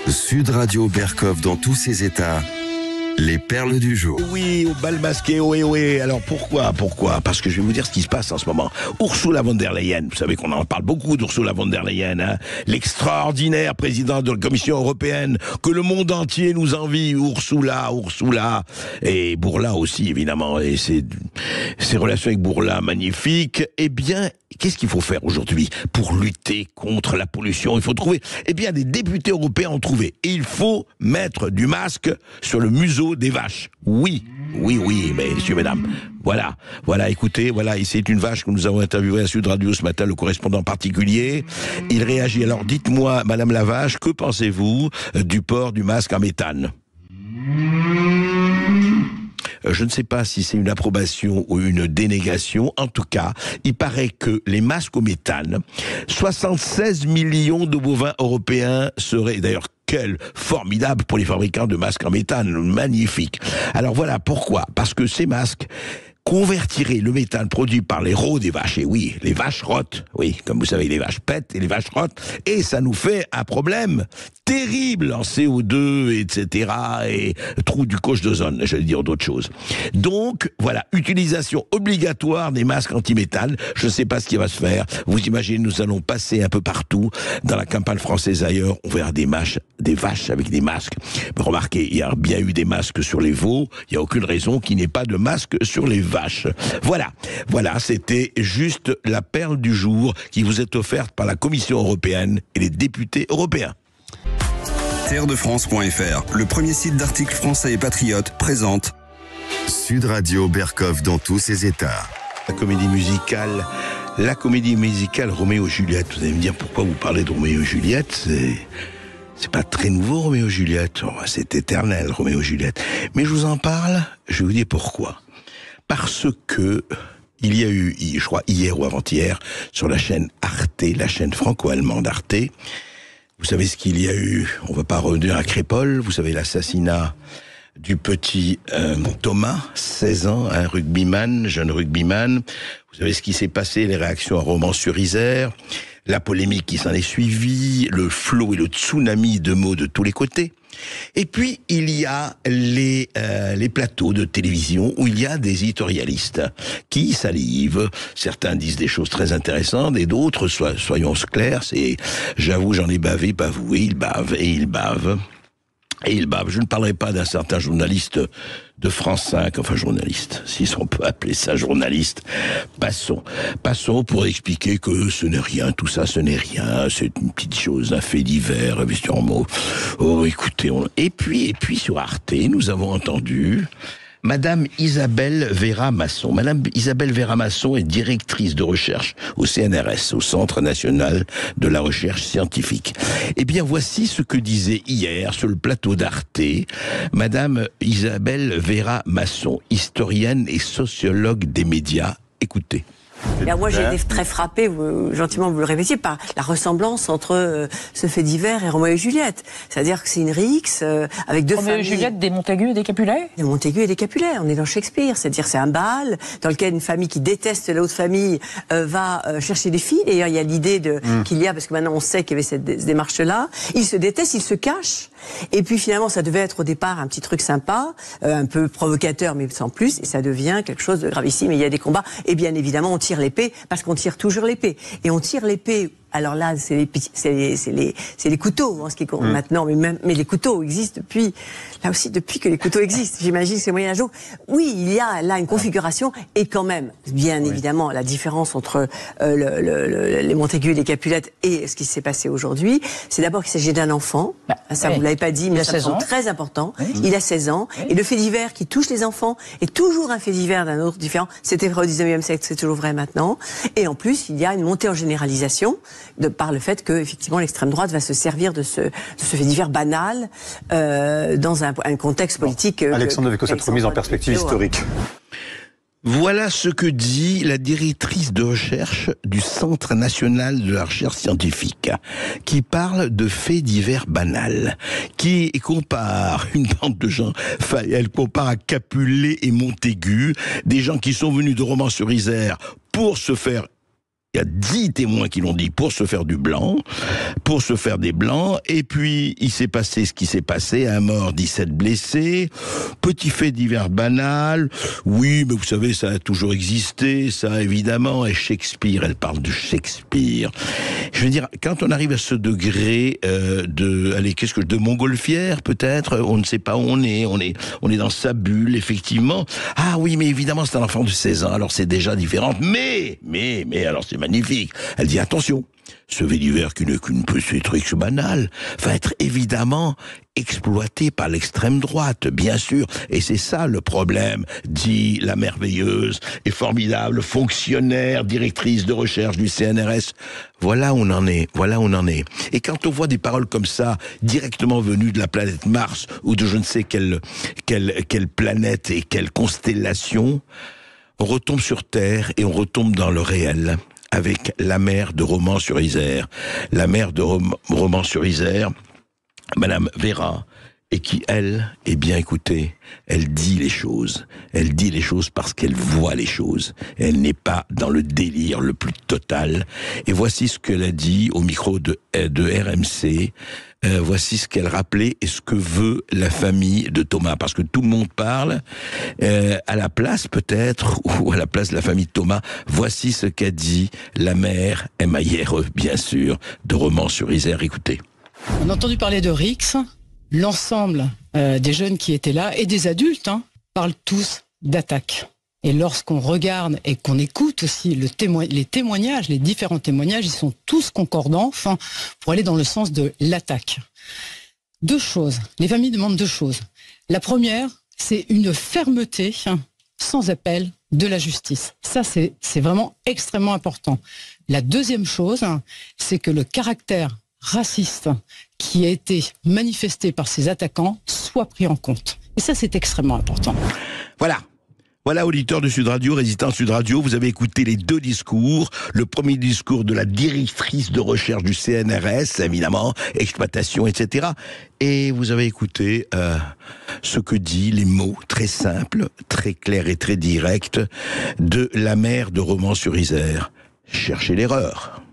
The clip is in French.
Sud Radio Berkov dans tous ses états. Les perles du jour. Oui, au bal masqué, ohé. Alors pourquoi Parce que je vais vous dire ce qui se passe en ce moment. Ursula von der Leyen, vous savez qu'on en parle beaucoup d'Ursula von der Leyen, hein, l'extraordinaire présidente de la Commission européenne, que le monde entier nous envie, Ursula, et Bourla aussi, évidemment, et ses relations avec Bourla, magnifiques. Eh bien, qu'est-ce qu'il faut faire aujourd'hui pour lutter contre la pollution? Il faut trouver, des députés européens ont trouvé. Et il faut mettre du masque sur le museau des vaches. Oui, messieurs, mesdames. Voilà, écoutez, et c'est une vache que nous avons interviewée à Sud Radio ce matin, le correspondant particulier. Il réagit. Alors, dites-moi, madame la vache, que pensez-vous du port du masque en méthane? Je ne sais pas si c'est une approbation ou une dénégation. En tout cas, il paraît que les masques au méthane, 76 millions de bovins européens seraient, d'ailleurs, quel formidable pour les fabricants de masques en méthane, magnifique. Alors voilà, pourquoi? Parce que ces masques convertiraient le méthane produit par les rots des vaches. Et oui, les vaches rotent. Oui, comme vous savez, les vaches pètent et les vaches rotent. Et ça nous fait un problème terrible en CO2, etc. et trou du coche d'ozone, j'allais dire d'autres choses. Donc, voilà, utilisation obligatoire des masques anti-méthane. Je ne sais pas ce qui va se faire. Vous imaginez, nous allons passer un peu partout, dans la campagne française ailleurs, on verra des vaches avec des masques. Remarquez, il y a bien eu des masques sur les veaux, il n'y a aucune raison qu'il n'y ait pas de masque sur les vaches. Voilà, c'était juste la perle du jour qui vous est offerte par la Commission européenne et les députés européens. Terredefrance.fr, le premier site d'articles français et patriotes, présente Sud Radio Berkov dans tous ses états. La comédie musicale Roméo et Juliette. Vous allez me dire pourquoi vous parlez de Roméo et Juliette. C'est pas très nouveau, Roméo et Juliette. C'est éternel, Roméo et Juliette. Mais je vous en parle, je vais vous dire pourquoi. Parce que il y a eu, je crois, hier ou avant-hier, sur la chaîne Arte, la chaîne franco-allemande Arte, vous savez ce qu'il y a eu, on va pas revenir à Crépol, vous savez l'assassinat du petit Thomas, 16 ans, un rugbyman, jeune rugbyman. Vous savez ce qui s'est passé, les réactions à Romans-sur-Isère, la polémique qui s'en est suivie, le flot et le tsunami de mots de tous les côtés. Et puis, il y a les plateaux de télévision où il y a des éditorialistes qui salivent. Certains disent des choses très intéressantes et d'autres, soyons clairs, j'avoue, j'en ai bavé, pas vous, et ils bavent. Je ne parlerai pas d'un certain journaliste de France 5, enfin journaliste, si on peut appeler ça journaliste. Passons pour expliquer que ce n'est rien, tout ça, ce n'est rien, c'est une petite chose, un fait divers, sur mot. Oh, écoutez, et puis sur Arte, nous avons entendu Madame Isabelle Vera-Masson. Madame Isabelle Vera-Masson est directrice de recherche au CNRS, au Centre National de la Recherche Scientifique. Eh bien, voici ce que disait hier, sur le plateau d'Arte, Madame Isabelle Vera-Masson, historienne et sociologue des médias. Écoutez. Alors moi, j'ai été très frappée, gentiment vous le répétiez, par la ressemblance entre ce fait divers et Roméo et Juliette. C'est-à-dire que c'est une rixe avec deux familles. Roméo et Juliette, des Montaigu et des Capulet. Des Montaigu et des Capulet, on est dans Shakespeare. C'est-à-dire c'est un bal dans lequel une famille qui déteste l'autre famille va chercher des filles. D'ailleurs, il y a l'idée qu'il y a, parce que maintenant on sait qu'il y avait cette démarche-là. Ils se détestent, ils se cachent. Et puis finalement, ça devait être au départ un petit truc sympa, un peu provocateur, mais sans plus. Et ça devient quelque chose de gravissime. Et il y a des combats. Et bien évidemment, on tire l'épée, parce qu'on tire toujours l'épée. Et on tire l'épée. Alors là, c'est les couteaux, ce qui compte maintenant. Mais les couteaux existent depuis que les couteaux existent. J'imagine que c'est Moyen Âge. Oui, il y a là une configuration. Et quand même, bien évidemment, la différence entre les Montaigu et les Capulettes et ce qui s'est passé aujourd'hui, c'est d'abord qu'il s'agit d'un enfant. Ça, vous l'avez pas dit, mais ça semble très important. Il a 16 ans. Et le fait divers qui touche les enfants est toujours un fait divers d'un autre différent. C'était vrai au 19e siècle, c'est toujours vrai maintenant. Et en plus, il y a une montée en généralisation par le fait que, effectivement, l'extrême droite va se servir de ce fait divers banal dans un contexte politique. Alexandre Devecot, cette remise en perspective historique. Voilà ce que dit la directrice de recherche du Centre National de la Recherche Scientifique, qui parle de faits divers banals, qui compare une bande de gens, elle compare à Capulet et Montaigu, des gens qui sont venus de Romans-sur-Isère pour se faire Il y a 10 témoins qui l'ont dit pour se faire du blanc, pour se faire des blancs. Et puis, il s'est passé ce qui s'est passé. Un mort, 17 blessés. Petit fait divers banal. Oui, mais vous savez, ça a toujours existé, ça, évidemment. Et Shakespeare, elle parle de Shakespeare. Je veux dire, quand on arrive à ce degré de montgolfière, peut-être, on ne sait pas où on est dans sa bulle, effectivement. Ah oui, mais évidemment, c'est un enfant de 16 ans, alors c'est déjà différent. Mais, alors c'est magnifique. Elle dit, attention, ce fait divers qu'une petite truc banal va être évidemment exploité par l'extrême droite, bien sûr. Et c'est ça le problème, dit la merveilleuse et formidable fonctionnaire, directrice de recherche du CNRS. Voilà où on en est, Et quand on voit des paroles comme ça, directement venues de la planète Mars, ou de je ne sais quelle planète et quelle constellation, on retombe sur Terre et on retombe dans le réel, avec la mère de Romans-sur-Isère. La mère de Romans-sur-Isère, Madame Véra, et qui, elle, eh bien, écoutez, elle dit les choses. Elle dit les choses parce qu'elle voit les choses. Elle n'est pas dans le délire le plus total. Et voici ce qu'elle a dit au micro de RMC. Voici ce qu'elle rappelait et ce que veut la famille de Thomas. Parce que tout le monde parle à la place, peut-être, ou à la place de la famille de Thomas. Voici ce qu'a dit la mère, Emma Hiereux, bien sûr, de Romans-sur-Isère. Écoutez. On a entendu parler de Rix. L'ensemble des jeunes qui étaient là, et des adultes, parlent tous d'attaque. Et lorsqu'on regarde et qu'on écoute aussi les témoignages, les différents témoignages, ils sont tous concordants, pour aller dans le sens de l'attaque. Deux choses. Les familles demandent deux choses. La première, c'est une fermeté sans appel de la justice. Ça, c'est vraiment extrêmement important. La deuxième chose, c'est que le caractère raciste qui a été manifesté par ces attaquants soit pris en compte. Et ça, c'est extrêmement important. Voilà, auditeurs de Sud Radio, résidents Sud Radio, vous avez écouté les deux discours. Le premier discours de la directrice de recherche du CNRS, évidemment, exploitation, etc. Et vous avez écouté ce que dit, les mots très simples, très clairs et très directs de la mère de Romans-sur-Isère. Cherchez l'erreur.